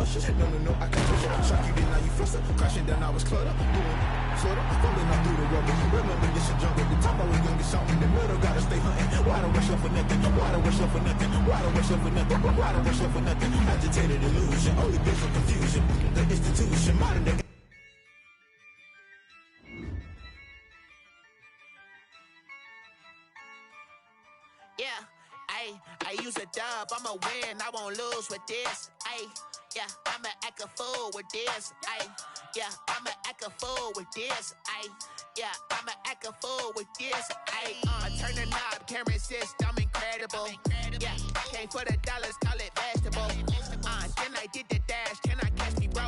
Usher. No, I can't push it. Shock you, then now you fluster. Crashing down, I was cluttered. Sort of falling up through the rubber. Remember this shit jump at the top. I was youngest song in the middle. Gotta stay hunting. Why the rush up for nothing? Why the rush up for nothing? Why the rush up for nothing? Why the rush up for nothing? Agitated illusion. Only been for confusion. The institution, modern day. Yeah, I use a dub, I'ma win, I won't lose with this. Yeah, I'ma act a fool with this. Yeah, I'ma act a fool with this. Yeah, I'ma act a fool with this. I turn the knob, camera assist, I'm incredible. Yeah, came for the dollars, call it vegetable. Then I did the dash, can I catch me, bro?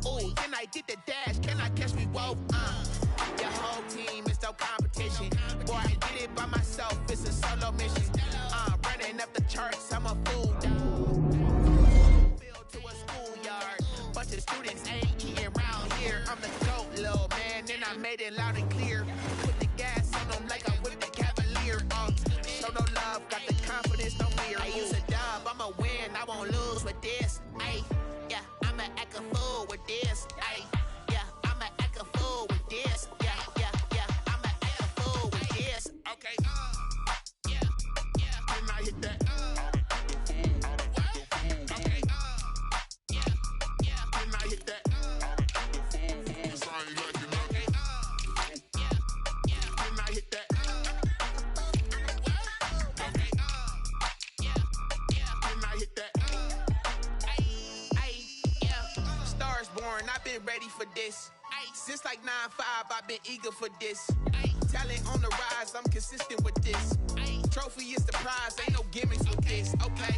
Ooh, then I did the dash, can I catch me, whoa? Your whole team is no competition. Boy, I did it by myself, it's a solo mission. Running up the charts, I'm a fool. Field to a schoolyard, bunch of students ain't eating around here. I'm the GOAT, little man, and I made it loud and clear. Put the gas on them like I whipped the Cavalier. Show no love, got the confidence, no fear. I use a dub, I'ma win, I won't lose with this. Yeah, I'ma act a fool with this. Yeah, I'ma act a fool with this. Yeah, I'ma act a fool with this. Okay, yeah, and I hit that. Okay, yeah, and I hit that. And I hit that. Okay, and I hit that. Yeah, stars born, I've been ready for this. Since like 9-5, I've been eager for this. Talent on the rise, I'm consistent with this. Trophy is the prize, ain't no gimmicks with this. Okay,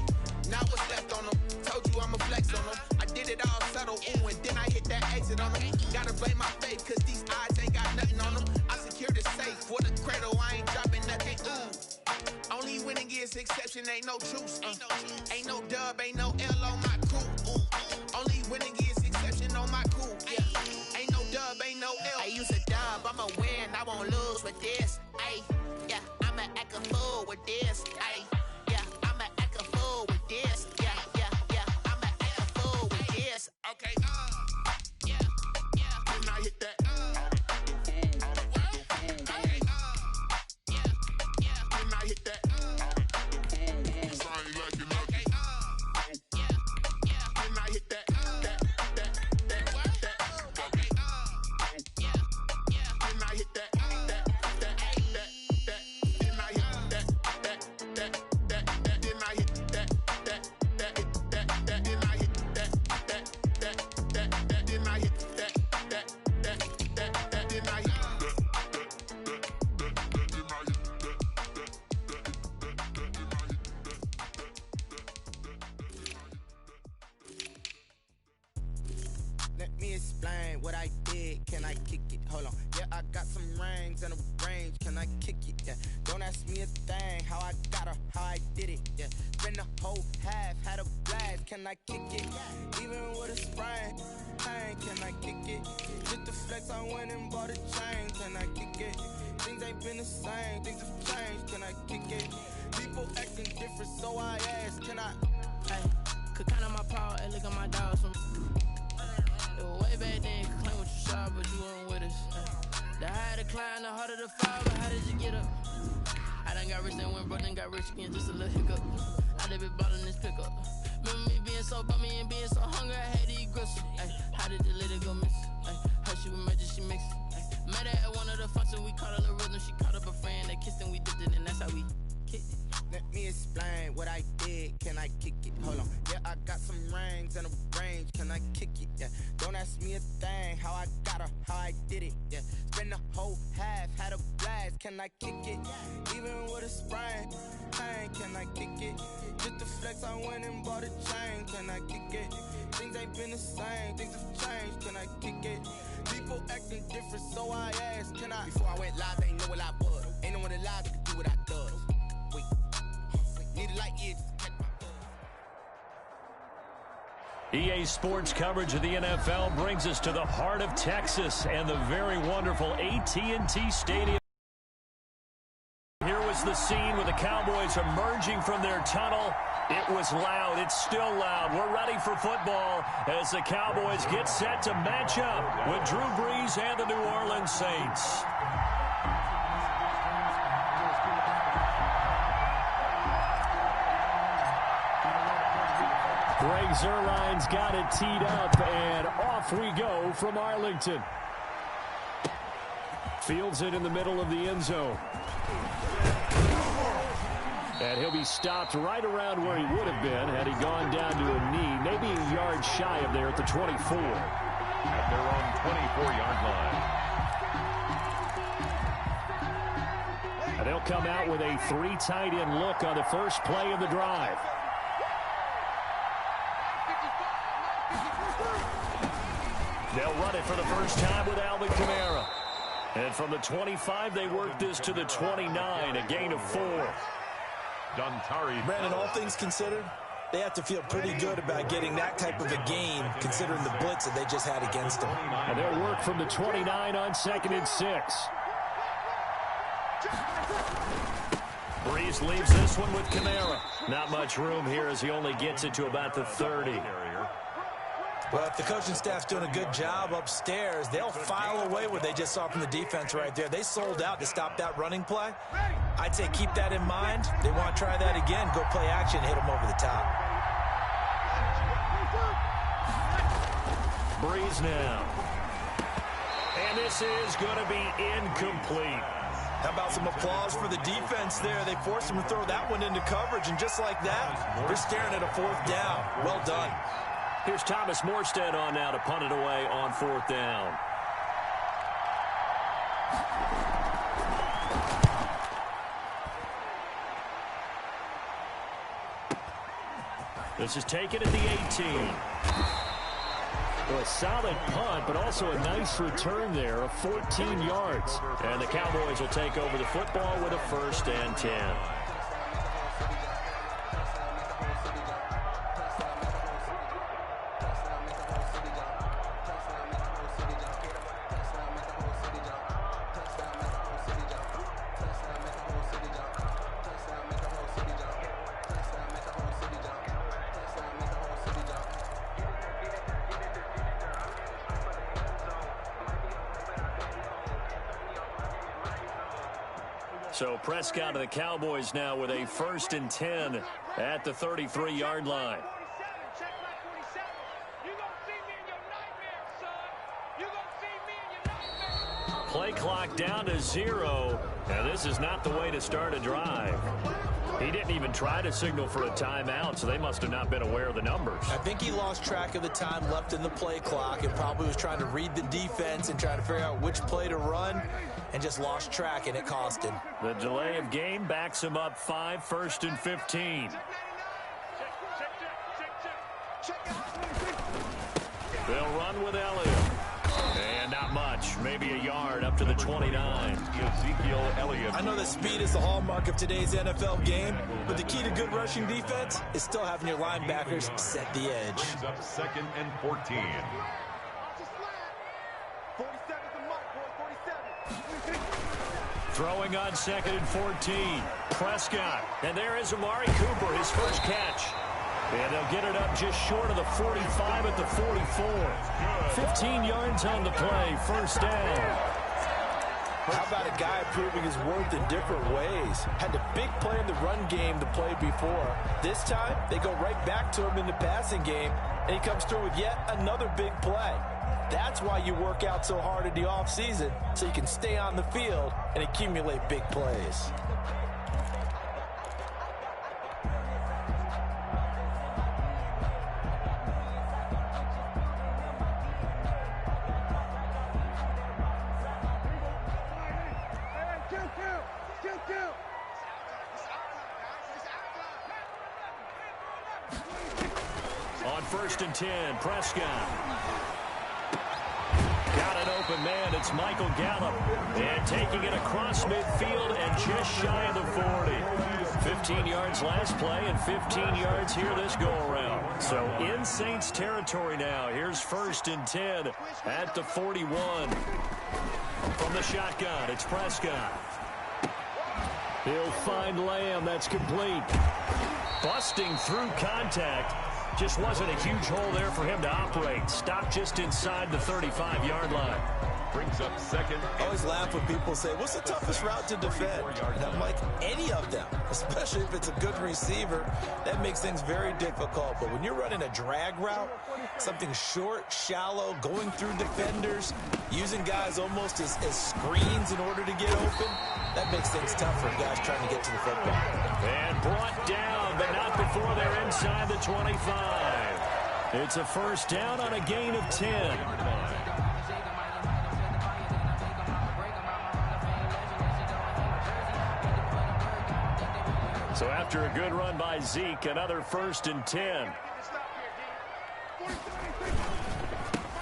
now what's left on them? Told you I'ma flex on them. I did it all subtle, ooh, and then I hit that exit on them. Gotta blame my faith, cause these eyes ain't got nothing on them. I secured the safe for the cradle, I ain't dropping nothing, ooh. Only winning is exception, ain't no truce. Ain't no dub, ain't no L on my crew. Only winning is exception on my crew. Yeah, ain't no dub, ain't no L. I use a dub, I'ma win, I won't lose with this. Yeah, I'ma act a fool with this. Yeah, I'ma act a fool with this. Yeah, I'ma act a fool with this. Okay, yeah, and I hit that. Okay, yeah, and I hit that. Okay, yeah, and I hit that. Okay, yeah, and I hit that. Let me explain what I did. Can I kick it? Hold on. Yeah, I got some rings and a range. Can I kick it? Yeah. Don't ask me a thing. How I got her, how I did it. Yeah. Spend the whole half, had a blast. Can I kick it? Even with a sprain. Pain, can I kick it? Just the flex, I went and bought a chain. Can I kick it? Things ain't been the same. Things have changed. Can I kick it? People acting different, so I ask. Can I? Hey, could count on my power and look at my dogs from. Way back then, could claim what you saw, but you weren't with us. The higher the climb, the harder the fall, but how did you get up? I done got rich, then went broke, then got rich again, just a little hiccup. I done been ballin' this pickup. Remember me being so bummy and being so hungry, I had to eat gristle. How did the lady go miss? Her she was magic, she mixed. Met her at one of the functions, we caught a little rhythm, she caught up a friend, they kissed and we dipped it, and that's how we kicked it. Let me explain what I did. Can I kick it? Hold on. Yeah, I got some rings and a range. Can I kick it? Yeah. Don't ask me a thing. How I got her, how I did it. Yeah. Spend the whole half, had a blast. Can I kick it? Even with a sprain. Pain, can I kick it? Just the flex, I went and bought a chain. Can I kick it? Things ain't been the same. Things have changed. Can I kick it? People acting different, so I asked. Can I? Before I went live, they ain't know what I was. Ain't no one alive that could do what I does. Wait. Need a light year to catch my EA Sports coverage of the NFL brings us to the heart of Texas and the very wonderful AT&T Stadium. Here was the scene with the Cowboys emerging from their tunnel. It was loud. It's still loud. We're ready for football as the Cowboys get set to match up with Drew Brees and the New Orleans Saints. Greg Zuerlein's got it teed up, and off we go from Arlington. Fields it in the middle of the end zone. And he'll be stopped right around where he would have been had he gone down to a knee, maybe a yard shy of there at the 24. At their own 24-yard line. And they'll come out with a 3 tight end look on the first play of the drive. They'll run it for the first time with Alvin Kamara. And from the 25, they work this to the 29, a gain of 4. Brandon, all things considered, they have to feel pretty good about getting that type of a gain, considering the blitz that they just had against them. And they'll work from the 29 on 2nd and 6. Brees leaves this one with Kamara. Not much room here as he only gets it to about the 30. Well, if the coaching staff's doing a good job upstairs, they'll file away what they just saw from the defense right there. They sold out to stop that running play. I'd say keep that in mind. They want to try that again. Go play action, hit them over the top. Brees now. And this is going to be incomplete. How about some applause for the defense there? They forced them to throw that one into coverage, and just like that, they're staring at a 4th down. Well done. Here's Thomas Morstead on now to punt it away on 4th down. This is taken at the 18. Well, a solid punt, but also a nice return there of 14 yards. And the Cowboys will take over the football with a 1st and 10. So Prescott and the Cowboys now with a 1st and 10 at the 33-yard line. Play clock down to 0, and this is not the way to start a drive. He didn't even try to signal for a timeout, so they must have not been aware of the numbers. I think he lost track of the time left in the play clock and probably was trying to read the defense and trying to figure out which play to run and just lost track, and it cost him. The delay of game backs him up 5, 1st and 15. They'll run with Elliott. And not much, maybe a yard up to the 29. Ezekiel Elliott. I know that speed is the hallmark of today's NFL game, but the key to good rushing defense is still having your linebackers set the edge. Brings up 2nd and 14. Throwing on 2nd and 14. Prescott. And there is Amari Cooper, his first catch. And they'll get it up just short of the 45 at the 44. 15 yards on the play, 1st down. How about a guy proving his worth in different ways? Had a big play in the run game the play before. This time, they go right back to him in the passing game, and he comes through with yet another big play. That's why you work out so hard in the offseason, so you can stay on the field and accumulate big plays. On 1st and 10, Prescott. Got an open man. It's Michael Gallup. And taking it across midfield and just shy of the 40. 15 yards last play and 15 yards here this go-around. So in Saints territory now. Here's 1st and 10 at the 41. From the shotgun, it's Prescott. He'll find Lamb. That's complete. Busting through contact. Just wasn't a huge hole there for him to operate. Stopped just inside the 35-yard line. Brings up second. I always laugh when people say, what's the toughest route to defend? And I'm like, any of them, especially if it's a good receiver. That makes things very difficult. But when you're running a drag route, something short, shallow, going through defenders, using guys almost as screens in order to get open, that makes things tough for guys trying to get to the football. And brought down, but not before they're inside the 25. It's a first down on a gain of 10. So after a good run by Zeke, another 1st and 10.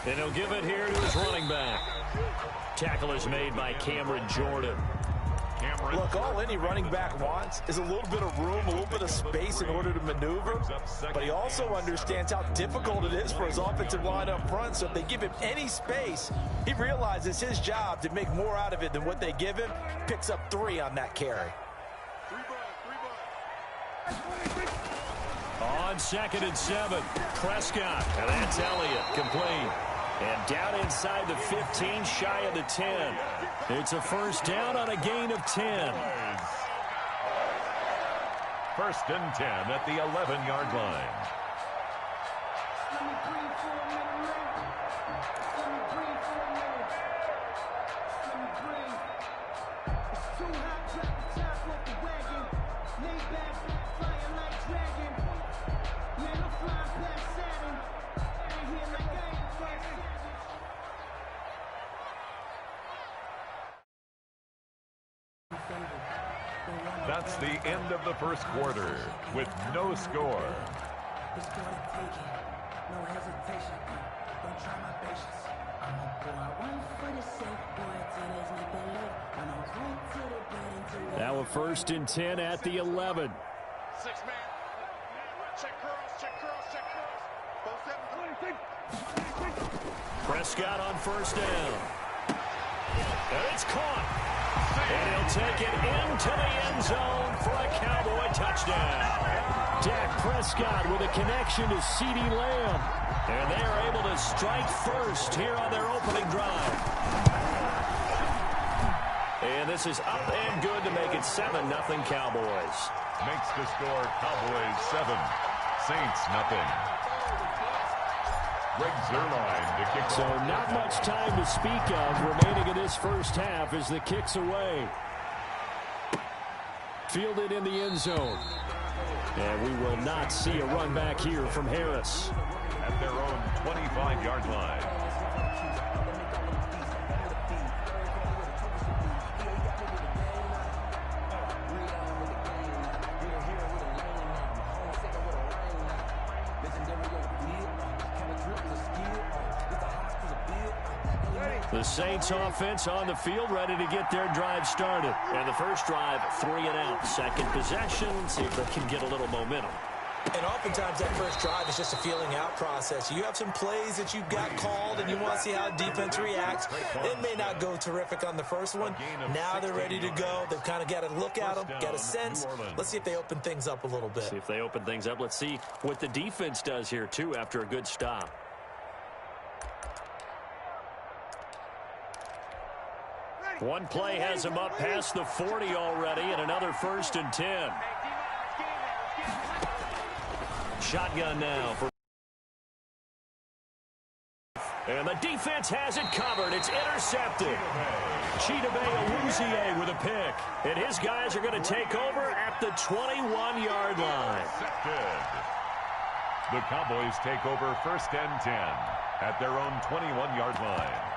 And he'll give it here to his running back. Tackle is made by Cameron Jordan. Look, all any running back wants is a little bit of room, a little bit of space in order to maneuver. But he also understands how difficult it is for his offensive line up front. So if they give him any space, he realizes his job to make more out of it than what they give him. Picks up 3 on that carry. On 2nd and 7, Prescott, and that's Elliott, complete. And down inside the 15, shy of the 10. It's a first down on a gain of 10. 1st and 10 at the 11-yard line. That's the end of the first quarter with no score. Now a 1st and 10 at the 11. 6-man. Check curls, check curls, check curls. Prescott on 1st down. And it's caught. And he'll take it into the end zone for a Cowboy touchdown. Dak Prescott with a connection to CeeDee Lamb. And they are able to strike first here on their opening drive. And this is up and good to make it 7-0 Cowboys. Makes the score Cowboys 7, Saints nothing. Greg Zuerlein to kick. So not much time to speak of remaining in this first half as the kick's away. Fielded in the end zone. And we will not see a run back here from Harris. At their own 25-yard line. The Saints offense on the field, ready to get their drive started. And the first drive, 3 and out. Second possession, see if they can get a little momentum. And oftentimes that first drive is just a feeling out process. You have some plays that you've got called and you want to see how defense reacts. It may not go terrific on the first one. Now they're ready to go. They've kind of got to look at them, got a sense. Let's see if they open things up a little bit. See if they open things up. Let's see what the defense does here, too, after a good stop. One play has him up past the 40 already, and another 1st and 10. Shotgun now for. And the defense has it covered. It's intercepted. Chidobe Awuzie with a pick. And his guys are going to take over at the 21-yard line. The Cowboys take over 1st and 10 at their own 21-yard line.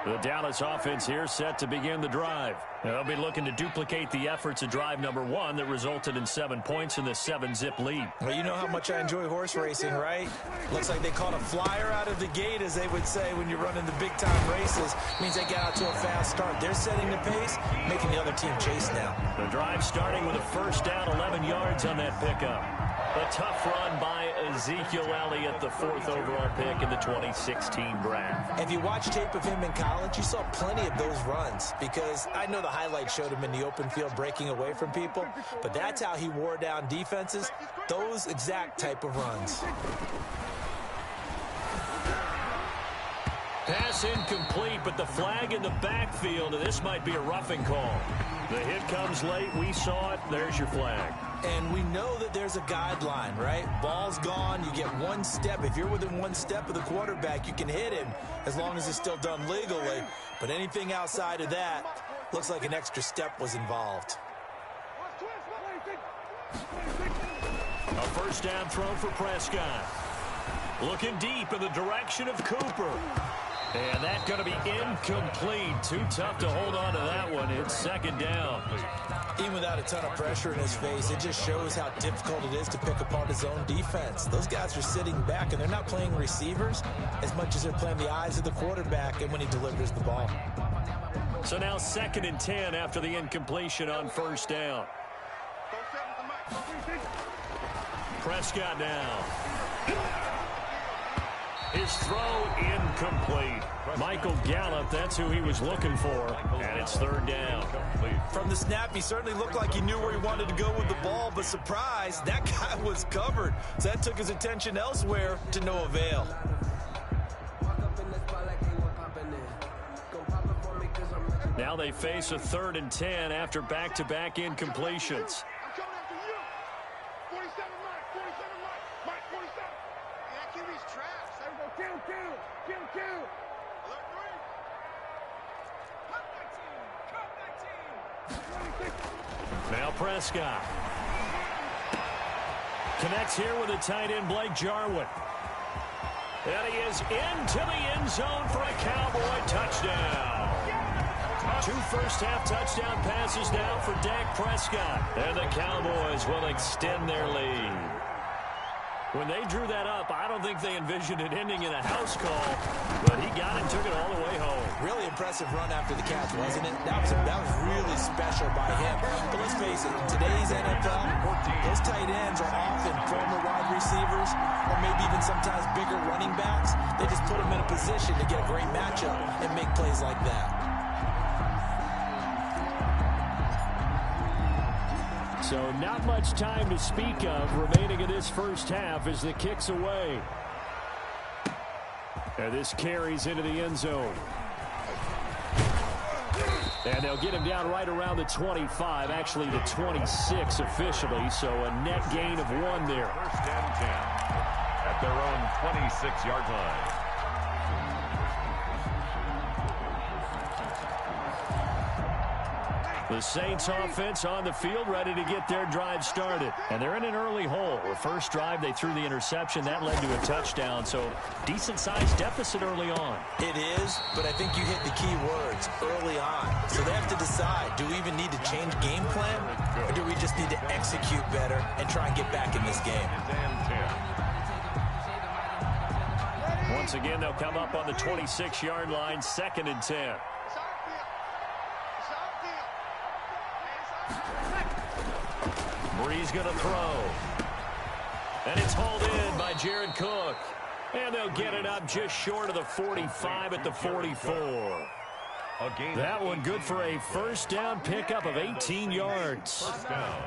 The Dallas offense here set to begin the drive. They'll be looking to duplicate the efforts of drive number 1 that resulted in 7 points in the 7-zip lead. Well, you know how much I enjoy horse racing, right? Looks like they caught a flyer out of the gate, as they would say when you're running the big-time races. Means they got out to a fast start. They're setting the pace, making the other team chase now. The drive starting with a first down, 11 yards on that pickup. A tough run by Ezekiel Elliott, the 4th overall pick in the 2016 draft. If you watch tape of him in college, you saw plenty of those runs, because I know the highlights showed him in the open field breaking away from people, but that's how he wore down defenses, those exact type of runs. Pass incomplete, but the flag in the backfield, and this might be a roughing call. The hit comes late. We saw it. There's your flag. And we know that there's a guideline, right? Ball's gone. You get one step. If you're within one step of the quarterback, you can hit him as long as it's still done legally. But anything outside of that looks like an extra step was involved. A first down throw for Prescott. Looking deep in the direction of Cooper. And that's going to be incomplete. Too tough to hold on to that one. It's second down. Even without a ton of pressure in his face, it just shows how difficult it is to pick apart his own defense. Those guys are sitting back, and they're not playing receivers as much as they're playing the eyes of the quarterback and when he delivers the ball. So now 2nd and 10 after the incompletion on first down. Prescott now. His throw incomplete. Michael Gallup, that's who he was looking for. And it's 3rd down. From the snap, he certainly looked like he knew where he wanted to go with the ball, but surprise, that guy was covered. So that took his attention elsewhere to no avail. Now they face a 3rd and 10 after back-to-back incompletions. Now Prescott connects here with a tight end, Blake Jarwin. And he is into the end zone for a Cowboy touchdown. 2 first-half touchdown passes now for Dak Prescott. And the Cowboys will extend their lead. When they drew that up, I don't think they envisioned it ending in a house call, but he got it and took it all the way home. Really impressive run after the catch, wasn't it? That was really special by him. But let's face it, in today's NFL, those tight ends are often former wide receivers or maybe even sometimes bigger running backs. They just put them in a position to get a great matchup and make plays like that. So not much time to speak of remaining in this first half as the kick's away. And this carries into the end zone. And they'll get him down right around the 25, actually the 26 officially, so a net gain of 1 there. 1st and 10 at their own 26-yard line. The Saints offense on the field, ready to get their drive started. And they're in an early hole. The first drive, they threw the interception. That led to a touchdown, so decent-sized deficit early on. It is, but I think you hit the key words, early on. So they have to decide, do we even need to change game plan, or do we just need to execute better and try and get back in this game? Once again, they'll come up on the 26-yard line, 2nd and 10. Breeze going to throw. And it's hauled in by Jared Cook. And they'll get it up just short of the 45 at the 44. That one good for a first down pickup of 18 yards. First down.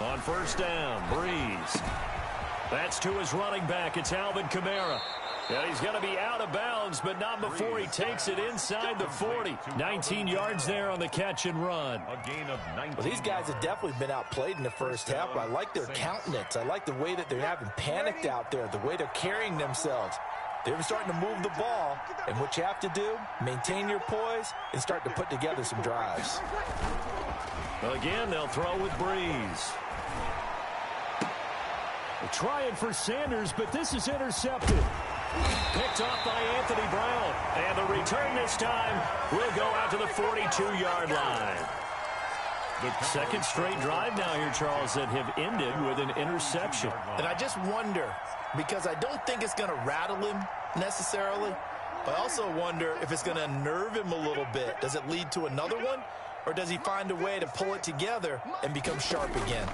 On first down, Breeze. That's to his running back. It's Alvin Kamara. Yeah, he's going to be out of bounds, but not before he takes it inside the 40. 19 yards there on the catch and run. A gain of 19. Well, these guys have definitely been outplayed in the first half, but I like their countenance. I like the way that they're having panicked out there, the way they're carrying themselves. They're starting to move the ball, and what you have to do, maintain your poise and start to put together some drives. Well, again, they'll throw with Breeze. They're trying for Sanders, but this is intercepted. Picked off by Anthony Brown. And the return this time will go out to the 42-yard line. The second straight drive now here, Charles, that have ended with an interception. And I just wonder, because I don't think it's going to rattle him necessarily, I also wonder if it's going to unnerve him a little bit. Does it lead to another one? Or does he find a way to pull it together and become sharp again?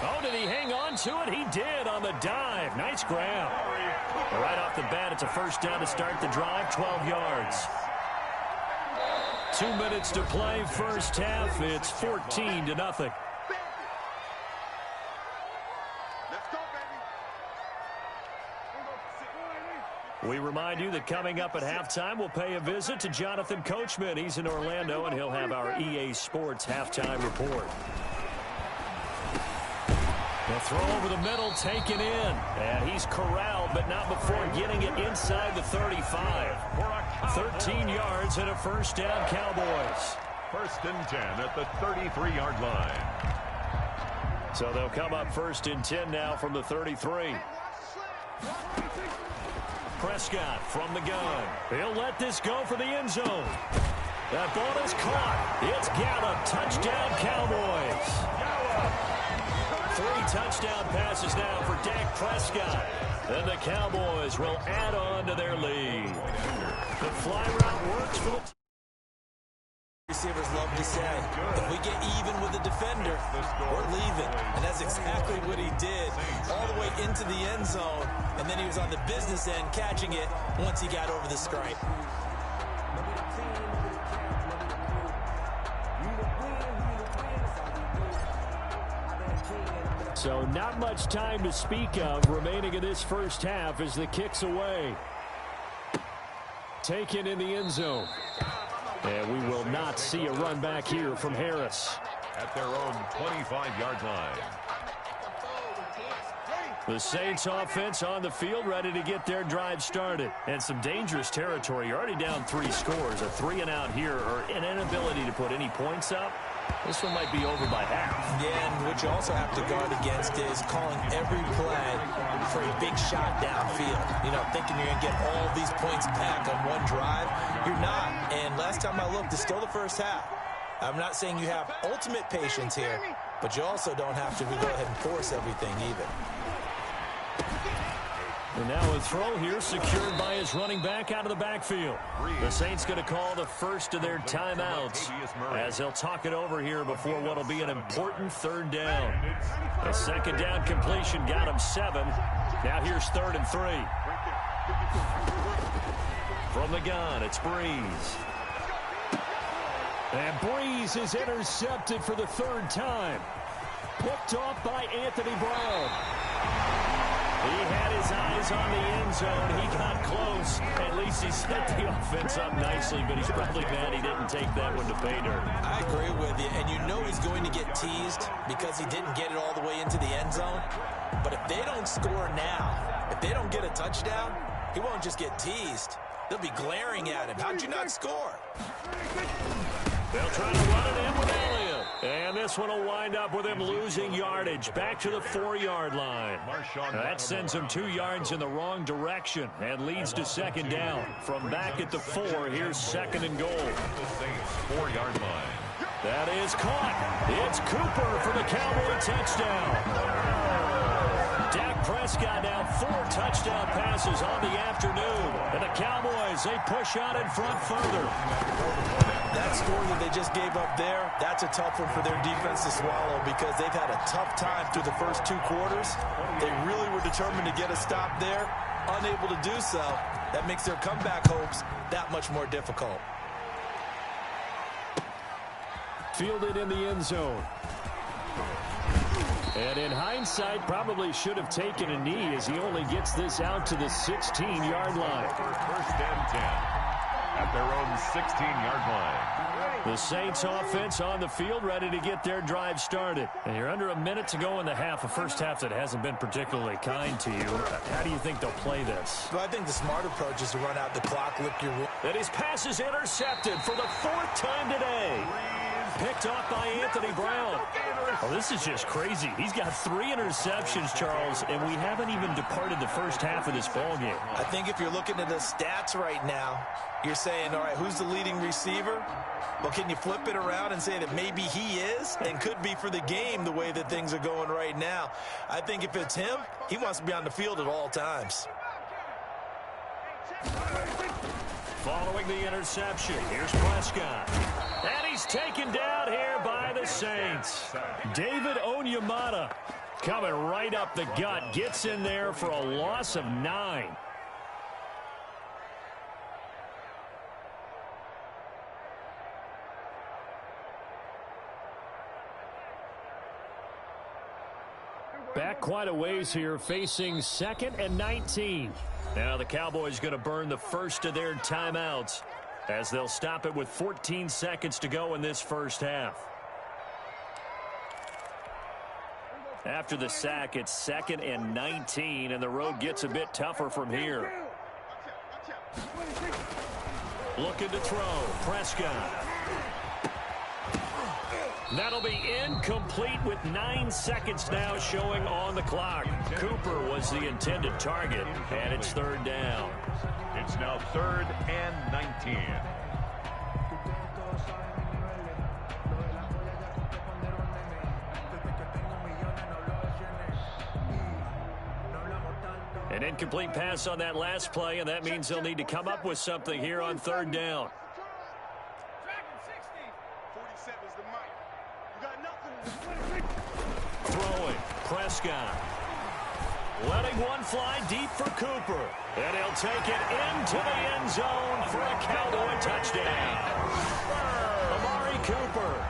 Oh, did he hang on to it? He did on the dive. Nice grab. Right off the bat, it's a first down to start the drive, 12 yards. 2 minutes to play, first half. It's 14-0. Let's go, baby. We remind you that coming up at halftime, we'll pay a visit to Jonathan Coachman. He's in Orlando, and he'll have our EA Sports halftime report. The throw over the middle, taken in. And he's corralled, but not before getting it inside the 35. 13 yards and a first down, Cowboys. 1st and 10 at the 33-yard line. So they'll come up 1st and 10 now from the 33. Prescott from the gun. He'll let this go for the end zone. That ball is caught. It's Gallup. Touchdown, Cowboys. 3 touchdown passes now for Dak Prescott. And the Cowboys will add on to their lead. The fly route works for the Receivers love to say, if we get even with the defender, we're leaving. And that's exactly what he did, all the way into the end zone. And then he was on the business end catching it once he got over the stripe. So not much time to speak of remaining in this first half as the kick's away. Taken in the end zone. And we will not see a run back here from Harris. At their own 25-yard line. The Saints offense on the field, ready to get their drive started. And some dangerous territory. You're already down 3 scores. A 3 and out here, or an inability to put any points up. This one might be over by half. Yeah, and what you also have to guard against is calling every play for a big shot downfield. You know, thinking you're going to get all these points back on one drive. You're not. And last time I looked, it's still the first half. I'm not saying you have ultimate patience here, but you also don't have to go ahead and force everything either. And now a throw here secured by his running back out of the backfield. The Saints going to call the first of their timeouts as they'll talk it over here before what will be an important 3rd down. A 2nd down completion got him 7. Now here's 3rd and 3. From the gun, it's Breeze. And Breeze is intercepted for the 3rd time. Picked off by Anthony Brown. He had his eyes on the end zone. He got close. At least he set the offense up nicely, but he's probably mad he didn't take that one to pay dirt. I agree with you, and you know he's going to get teased because he didn't get it all the way into the end zone. But if they don't score now, if they don't get a touchdown, he won't just get teased. They'll be glaring at him. How'd you not score? They'll try to run it in with Elliott. And this one will wind up with him losing yardage back to the 4-yard line. That sends him 2 yards in the wrong direction and leads to 2nd down. From back at the 4, here's 2nd and goal. 4-yard line. That is caught. It's Cooper for the Cowboy touchdown. Dak Prescott now 4 touchdown passes on the afternoon. And the Cowboys, they push out in front further. That score that they just gave up there, that's a tough one for their defense to swallow because they've had a tough time through the first 2 quarters. They really were determined to get a stop there, unable to do so. That makes their comeback hopes that much more difficult. Fielded in the end zone. And in hindsight, probably should have taken a knee as he only gets this out to the 16-yard line. 1st and 10 at their own 16-yard line. The Saints offense on the field ready to get their drive started. And you're under a minute to go in the half, a first half that hasn't been particularly kind to you. How do you think they'll play this? Well, I think the smart approach is to run out the clock, lick your wound. And his pass is intercepted for the 4th time today. picked off by Anthony Brown. Oh, this is just crazy. He's got 3 interceptions, Charles, and we haven't even departed the first half of this ballgame. I think if you're looking at the stats right now, you're saying, all right, who's the leading receiver? Well, can you flip it around and say that maybe he is and could be for the game the way that things are going right now? I think if it's him, he wants to be on the field at all times. Following the interception, here's Prescott. And he's taken down here by the Saints. David Onyemata coming right up the gut, gets in there for a loss of 9. Back quite a ways here, facing 2nd and 19. Now the Cowboys going to burn the first of their timeouts as they'll stop it with 14 seconds to go in this first half. After the sack, it's 2nd and 19, and the road gets a bit tougher from here. Looking to throw, Prescott. That'll be incomplete with 9 seconds now showing on the clock. Cooper was the intended target, and it's 3rd down. It's now 3rd and 19. An incomplete pass on that last play, and that means they'll need to come up with something here on 3rd down. Throwing, Prescott. Letting one fly deep for Cooper. And he'll take it into the end zone for a Cowboy touchdown. Amari Cooper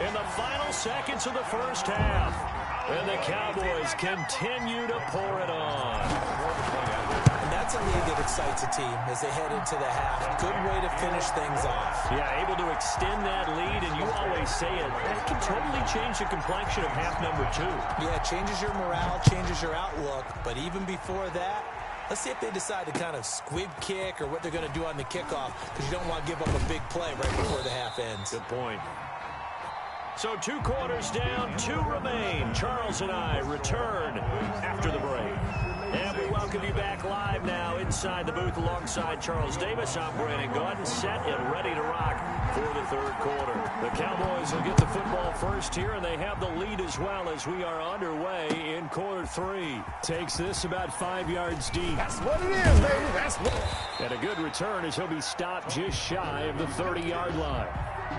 in the final seconds of the first half. And the Cowboys continue to pour it on. And that's a lead that excites a team as they head into the half. Good way to finish things off. Yeah, able to extend that lead, and you always say it, that can totally change the complexion of half number 2. Yeah, it changes your morale, changes your outlook. But even before that, let's see if they decide to kind of squib kick or what they're going to do on the kickoff, because you don't want to give up a big play right before the half ends. Good point. So 2 quarters down, 2 remain. Charles and I return after the break. And we welcome you back live now inside the booth alongside Charles Davis. I'm Brandon Gordon, set and ready to rock for the 3rd quarter. The Cowboys will get the football first here, and they have the lead as well as we are underway in quarter 3. Takes this about 5 yards deep. That's what it is, baby. That's what. And a good return as he'll be stopped just shy of the 30-yard line.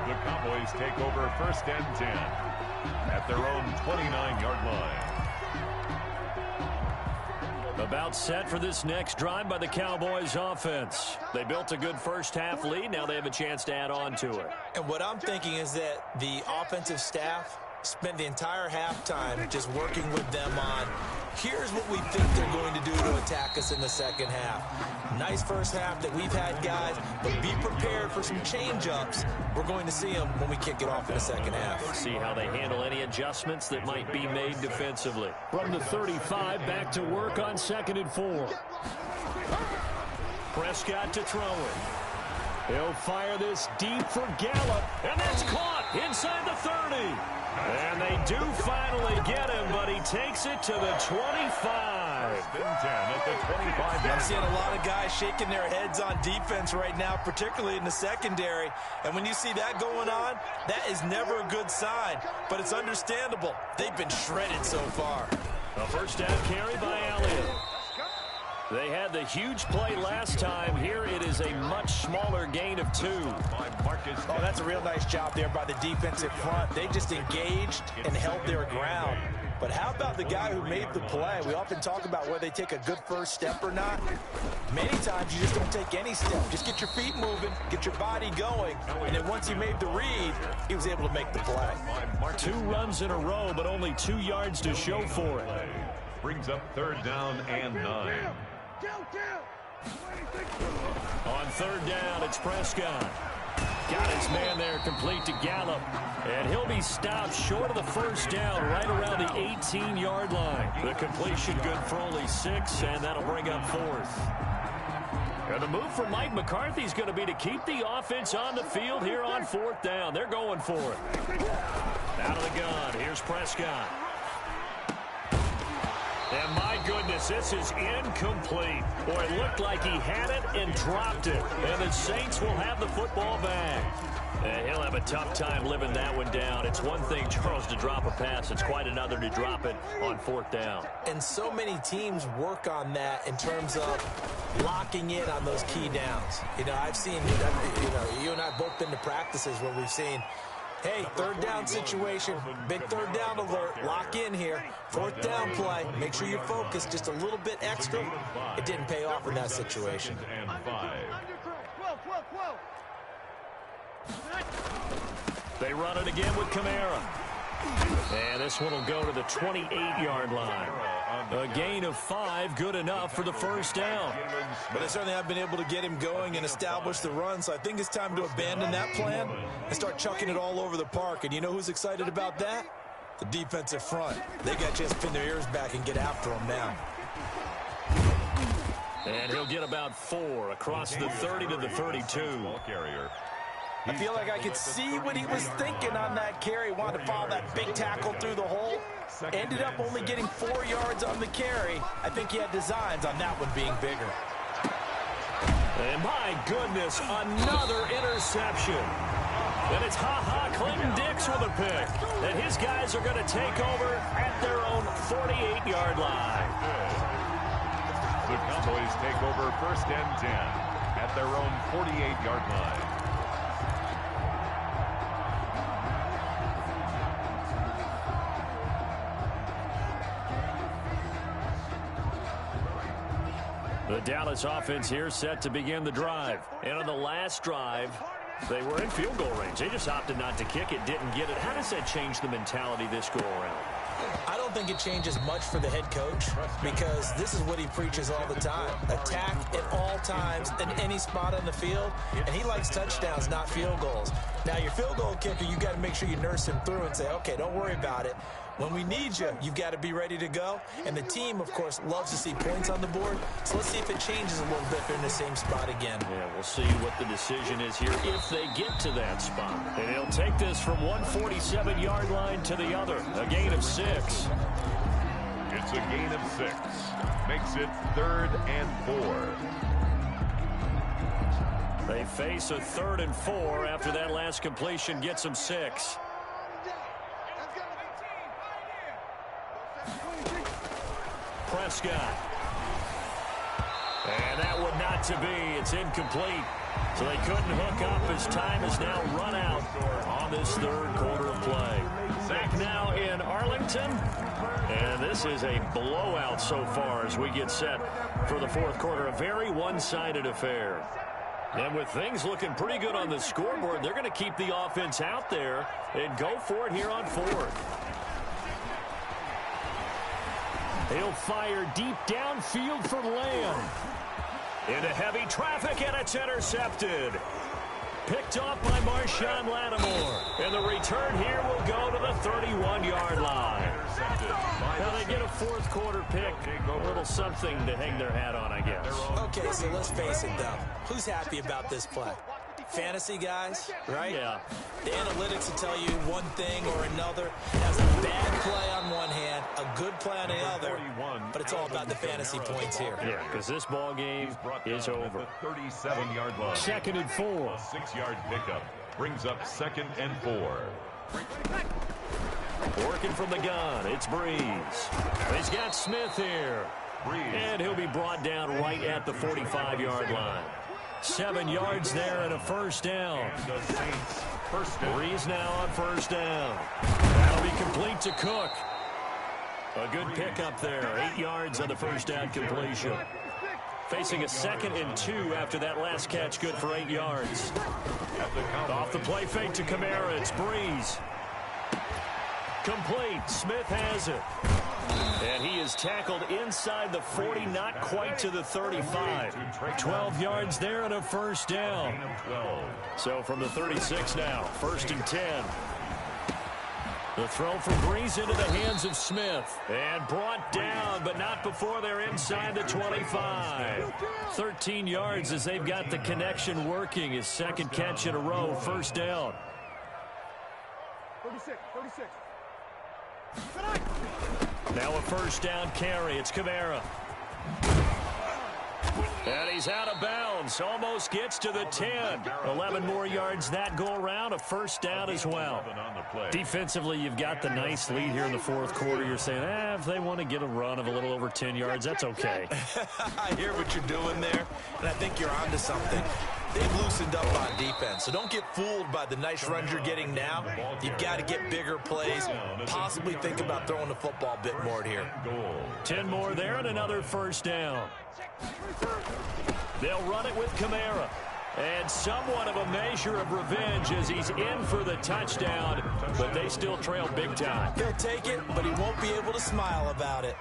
The Cowboys take over 1st and 10 at their own 29-yard line. About set for this next drive by the Cowboys offense. They built a good first half lead. Now they have a chance to add on to it. And what I'm thinking is that the offensive staff spent the entire halftime just working with them on, here's what we think they're going to do to attack us in the second half. Nice first half that we've had, guys, but be prepared for some change-ups. We're going to see them when we kick it off in the second half. See how they handle any adjustments that might be made defensively. From the 35, back to work on 2nd and 4. Prescott to throw it. He'll fire this deep for Gallup, and that's caught inside the 30. And they do finally get him, but he takes it to the 25. Then 10 at the 25. I'm seeing a lot of guys shaking their heads on defense right now, particularly in the secondary. And when you see that going on, that is never a good sign. But it's understandable. They've been shredded so far. A first down carry by Elliott. They had the huge play last time. Here it is a much smaller gain of 2. Oh, that's a real nice job there by the defensive front. They just engaged and held their ground. But how about the guy who made the play? We often talk about whether they take a good first step or not. Many times you just don't take any step. Just get your feet moving, get your body going. And then once he made the read, he was able to make the play. 2 runs in a row, but only 2 yards to show for it. Brings up 3rd down and 9. On 3rd down, it's Prescott. Got his man there complete to Gallup. And he'll be stopped short of the first down right around the 18-yard line. The completion good for only 6, and that'll bring up 4th. And the move for Mike McCarthy is going to be to keep the offense on the field here on 4th down. They're going for it. Out of the gun. Here's Prescott. And my goodness, this is incomplete. Boy, it looked like he had it and dropped it. And the Saints will have the football back. And he'll have a tough time living that one down. It's one thing, Charles, to drop a pass. It's quite another to drop it on 4th down. And so many teams work on that in terms of locking in on those key downs. You know, I've seen, you and I have both been to practices where we've seen, hey, 3rd down situation, big 3rd down alert, lock in here, 4th down play, make sure you're focused just a little bit extra. It didn't pay off in that situation. They run it again with Kamara. And this one will go to the 28-yard line. A gain of 5, good enough for the 1st down. But they certainly have been able to get him going and establish the run, so I think it's time to abandon that plan and start chucking it all over the park. And you know who's excited about that? The defensive front. They got a chance to pin their ears back and get after him now. And he'll get about 4 across the 30 to the 32. I feel like I could see what he was thinking on that carry. Wanted to follow that big tackle through the hole. Ended up only getting 4 yards on the carry. I think he had designs on that one being bigger. And my goodness, another interception. And it's Clinton Dix with a pick. And his guys are going to take over at their own 48-yard line. The Cowboys take over 1st and 10 at their own 48-yard line. The Dallas offense here set to begin the drive. And on the last drive, they were in field goal range. They just opted not to kick it, didn't get it. How does that change the mentality this go around? I don't think it changes much for the head coach because this is what he preaches all the time. Attack at all times in any spot on the field, and he likes touchdowns, not field goals. Now, your field goal kicker, you got to make sure you nurse him through and say, okay, don't worry about it. When we need you, you've got to be ready to go. And the team, of course, loves to see points on the board. So let's see if it changes a little bit if they're in the same spot again. Yeah, we'll see what the decision is here if they get to that spot. And he'll take this from one 47-yard line to the other. A gain of 6. It's a gain of 6. Makes it 3rd and 4. They face a 3rd and 4 after that last completion gets them 6. Prescott. And that would not to be. It's incomplete. So they couldn't hook up as time is now run out on this 3rd quarter of play. Back now in Arlington. And this is a blowout so far as we get set for the 4th quarter. A very one-sided affair. And with things looking pretty good on the scoreboard, they're going to keep the offense out there and go for it here on 4th. He'll fire deep downfield for Lamb. Into heavy traffic, and it's intercepted. Picked off by Marshawn Lattimore. And the return here will go to the 31-yard line. Now they get a 4th quarter pick. A little something to hang their hat on, I guess. Okay, so let's face it, though. Who's happy about this play? Fantasy guys, right? Yeah. The analytics will tell you one thing or another. That's a bad play on one hand, a good play on the other, but it's all about the fantasy points here. Yeah, because this ball game is over. 37-yard line. 2nd and 4. A 6-yard pickup brings up 2nd and 4. Working from the gun, it's Breeze. He's got Smith here. And he'll be brought down right at the 45-yard line. 7 yards there and a 1st down. Breeze now on 1st down. That'll be complete to Cook. A good pickup there. 8 yards on the 1st down completion. Facing a 2nd and 2 after that last catch, good for 8 yards. Off the play fake to Kamara, it's Breeze. Complete. Smith has it. And he is tackled inside the 40, not quite to the 35. 12 yards there and a 1st down. So from the 36 now, 1st and 10. The throw from Breeze into the hands of Smith. And brought down, but not before they're inside the 25. 13 yards as they've got the connection working. His second catch in a row, first down. 36. Now a first down carry. It's Kamara. And he's out of bounds. Almost gets to the 10. 11 more yards that go around. A first down as well. Defensively, you've got the nice lead here in the fourth quarter. You're saying, if they want to get a run of a little over 10 yards, that's okay. I hear what you're doing there, and I think you're onto something. They've loosened up on defense, so don't get fooled by the nice runs you're getting now. You've got to get bigger plays, possibly think about throwing the football a bit more here. 10 more there and another first down. They'll run it with Kamara. And somewhat of a measure of revenge as he's in for the touchdown, but they still trail big time. He'll take it, but he won't be able to smile about it.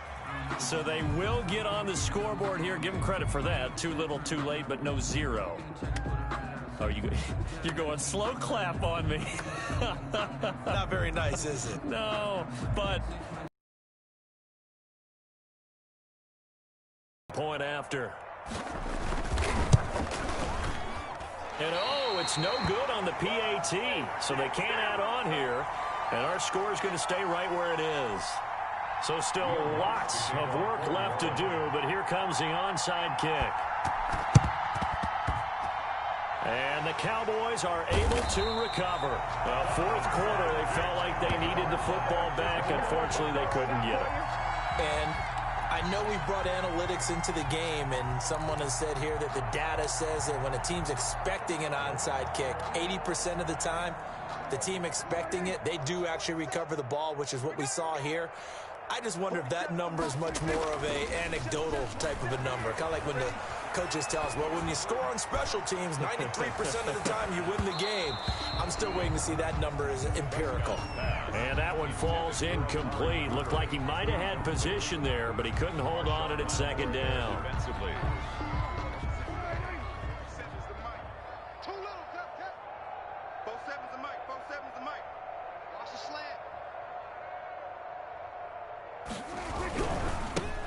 So they will get on the scoreboard here. Give him credit for that. Too little, too late, but no zero. Oh, you're going slow clap on me. Not very nice, is it? No, but point after. And it's no good on the PAT, so they can't add on here. And our score is going to stay right where it is. So still lots of work left to do, but here comes the onside kick. And the Cowboys are able to recover. Well, fourth quarter, they felt like they needed the football back. Unfortunately, they couldn't get it. And I know we brought analytics into the game, and someone has said here that the data says that when a team's expecting an onside kick, 80% of the time, the team expecting it, they do actually recover the ball, which is what we saw here. I just wonder if that number is much more of a anecdotal type of a number. Kind of like when the coaches tell us, well, when you score on special teams, 93% of the time you win the game. I'm still waiting to see that number is empirical. And that one falls incomplete. Looked like he might have had position there, but he couldn't hold on at second down.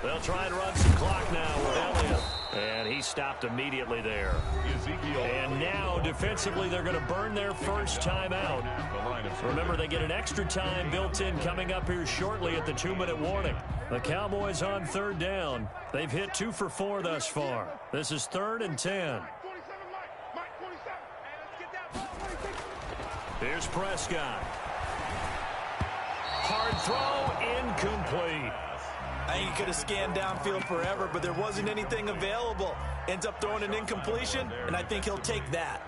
They'll try and run some clock now with Elliott. And he stopped immediately there. And now, defensively, they're going to burn their first time out. Remember, they get an extra time built in coming up here shortly at the 2-minute warning. The Cowboys on third down. They've hit 2 for 4 thus far. This is 3rd and 10. Here's Prescott. Hard throw, incomplete. I think he could have scanned downfield forever, but there wasn't anything available. Ends up throwing an incompletion, and I think he'll take that.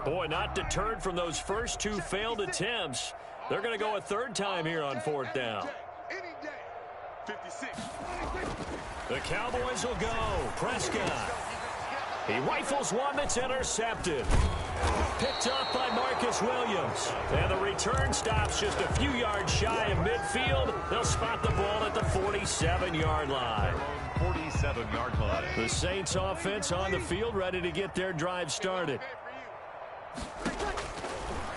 Boy, not deterred from those first 2 failed attempts. They're going to go a third time here on 4th down. The Cowboys will go. Prescott. He rifles one that's intercepted. Picked up by Marcus Williams. And the return stops just a few yards shy of midfield. They'll spot the ball at the 47-yard line. 47-yard line. The Saints offense on the field, ready to get their drive started.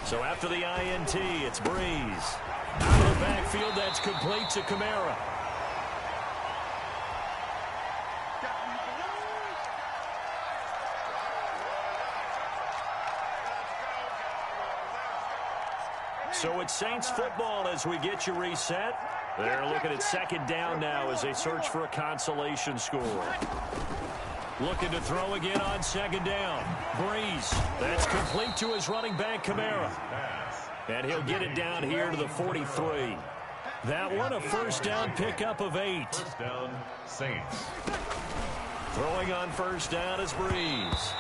So after the INT, it's Breeze. Out of the backfield, that's complete to Kamara. So it's Saints football as we get you reset. They're looking at second down now as they search for a consolation score. Looking to throw again on second down. Breeze. That's complete to his running back, Kamara. And he'll get it down here to the 43. That one a first down pickup of 8. First down, Saints. Throwing on first down is Breeze.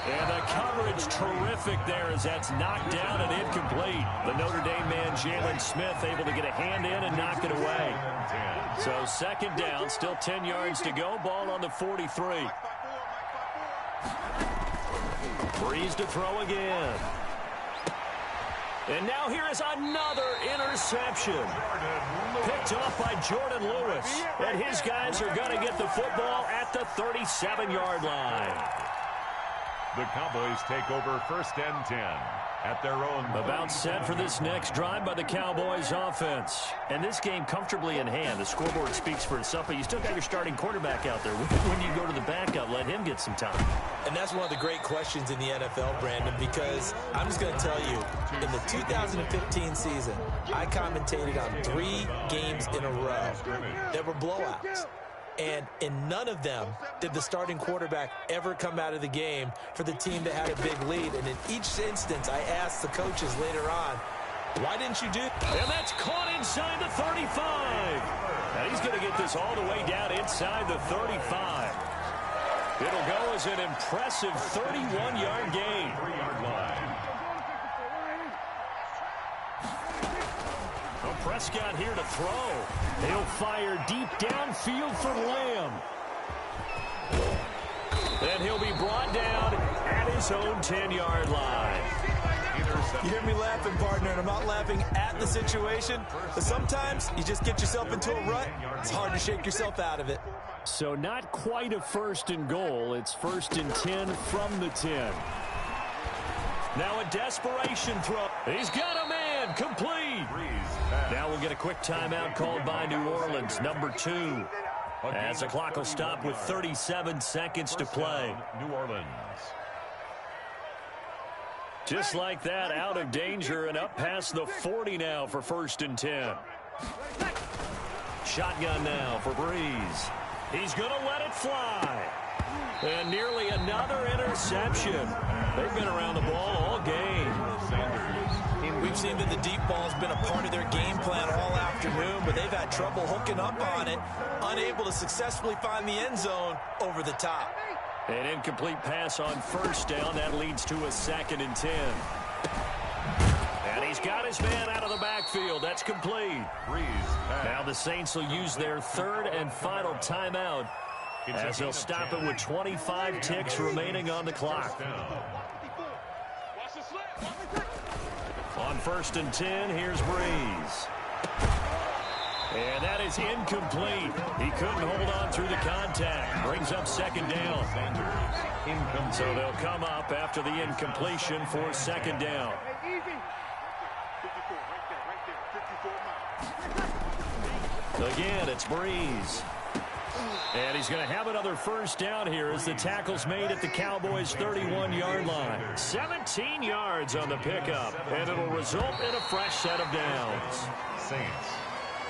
And the coverage terrific there as that's knocked down and incomplete. The Notre Dame man, Jalen Smith, able to get a hand in and knock it away. So second down, still 10 yards to go. Ball on the 43. Breeze to throw again. And now here is another interception. Picked off by Jordan Lewis. And his guys are going to get the football at the 37-yard line. The Cowboys take over 1st and 10 at their own. About set for this next drive by the Cowboys offense. And this game comfortably in hand. The scoreboard speaks for itself, but you still got your starting quarterback out there. When you go to the backup, let him get some time. And that's one of the great questions in the NFL, Brandon, because I'm just going to tell you, in the 2015 season, I commentated on 3 games in a row that were blowouts. And in none of them did the starting quarterback ever come out of the game for the team that had a big lead. And in each instance, I asked the coaches later on, why didn't you do it? And that's caught inside the 35. And he's going to get this all the way down inside the 35. It'll go as an impressive 31-yard gain. 3-yard line. Prescott here to throw. He'll fire deep downfield for Lamb. And he'll be brought down at his own 10-yard line. You hear me laughing, partner, and I'm not laughing at the situation, but sometimes you just get yourself into a rut. It's hard to shake yourself out of it. So not quite a 1st and goal. It's 1st and 10 from the 10. Now a desperation throw. He's got a man complete. Now we'll get a quick timeout called by New Orleans, number 2. As the clock will stop with 37 seconds to play. New Orleans. Just like that, out of danger and up past the 40 now for 1st and 10. Shotgun now for Breeze. He's going to let it fly. And nearly another interception. They've been around the ball all game. We've seen that the deep ball has been a part of their game plan all afternoon, but they've had trouble hooking up on it, unable to successfully find the end zone over the top. An incomplete pass on 1st down. That leads to a 2nd and 10. And he's got his man out of the backfield. That's complete. Now the Saints will use their 3rd and final timeout as they'll stop it with 25 ticks remaining on the clock. On 1st and 10, here's Breeze. And that is incomplete. He couldn't hold on through the contact. Brings up 2nd down. So they'll come up after the incompletion for 2nd down. Again, it's Breeze. And he's going to have another 1st down here as the tackle's made at the Cowboys' 31-yard line. 17 yards on the pickup, and it'll result in a fresh set of downs. Saints.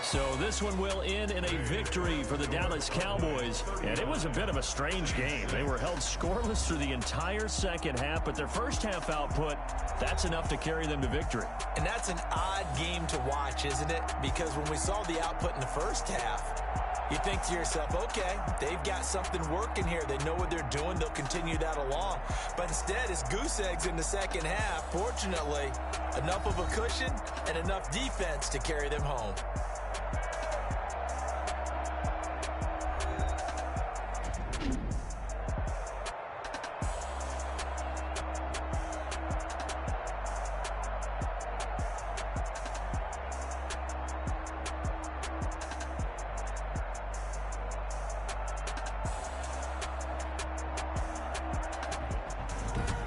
So this one will end in a victory for the Dallas Cowboys. And it was a bit of a strange game. They were held scoreless through the entire 2nd half, but their 1st half output, that's enough to carry them to victory. And that's an odd game to watch, isn't it? Because when we saw the output in the 1st half, you think to yourself, okay, they've got something working here. They know what they're doing. They'll continue that along. But instead, it's goose eggs in the 2nd half. Fortunately, enough of a cushion and enough defense to carry them home.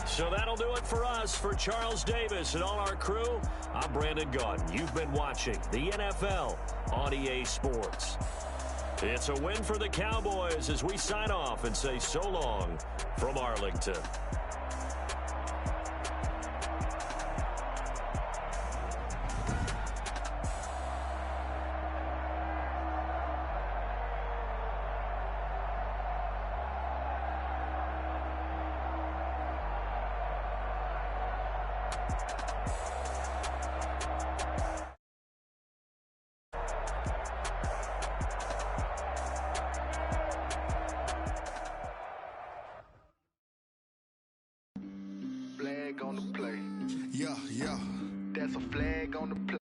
So that'll do it for us. For Charles Davis and all our crew, I'm Brandon Gaudin. You've been watching the NFL on EA Sports. It's a win for the Cowboys as we sign off and say so long from Arlington. On the play. Yeah, that's a flag on the play.